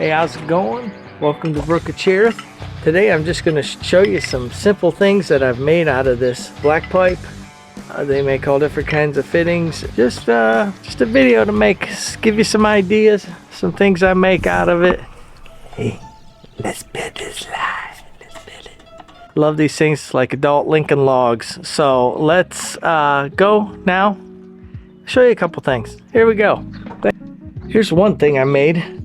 Hey, how's it going? Welcome to Brook of Cherith. Today I'm just going to show you some simple things that I've made out of this black pipe. They make all different kinds of fittings. Just a video to give you some ideas, some things I make out of it. Hey, let's build this life. Let's build it. Love these things like adult Lincoln Logs. So let's go now. Show you a couple things. Here we go. Here's one thing I made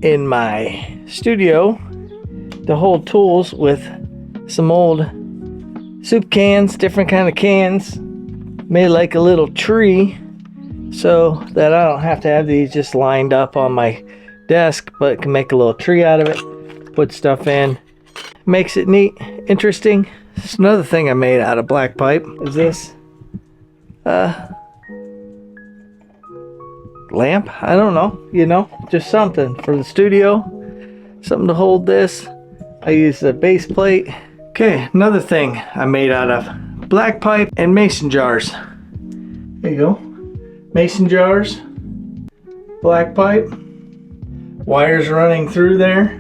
in my studio to hold tools with some old soup cans, different kind of cans. Made like a little tree so that I don't have to have these just lined up on my desk, but can make a little tree out of it, put stuff in. Makes it neat, interesting. This is another thing I made out of black pipe is this lamp. I don't know, just something for the studio, something to hold this. I use the base plate. Okay, another thing I made out of black pipe and mason jars. There you go. Mason jars, black pipe, wires running through there.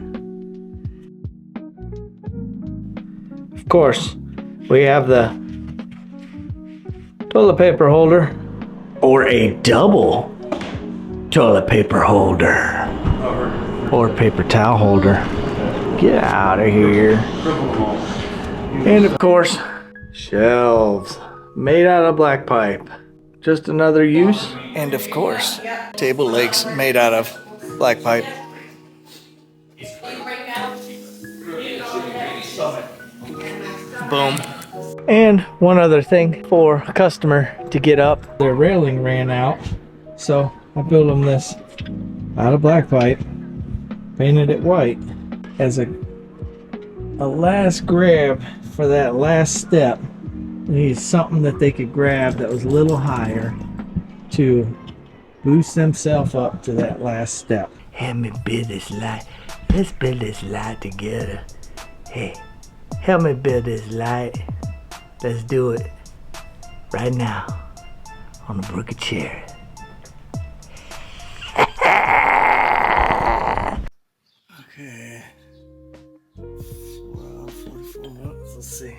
Of course, we have the toilet paper holder, or a double toilet paper holder, or paper towel holder. Get out of here. And of course, shelves made out of black pipe. Just another use. And of course, table legs made out of black pipe. Boom. And one other thing for a customer to get up. Their railing ran out, so I built them this out of black pipe, painted it white as a last grab for that last step. They needed something that they could grab that was a little higher to boost themselves up to that last step. Help me build this light. Let's build this light together. Hey, help me build this light. Let's do it right now on the Brook of Cherith. Okay. Well, 44 minutes. Let's see.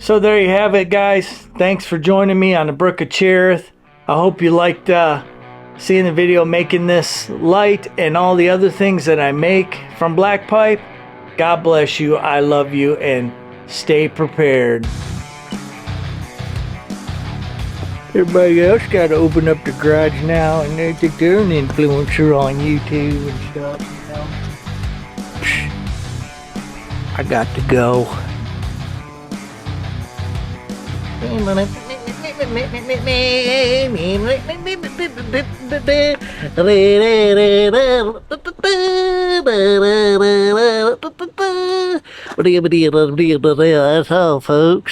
So there you have it, guys. Thanks for joining me on the Brook of Cherith. I hope you liked seeing the video making this light and all the other things that I make from black pipe. God bless you. I love you, and stay prepared. Everybody else got to open up the garage now, and they think they're an influencer on YouTube and stuff, you know. Psh, I got to go. That's all, folks.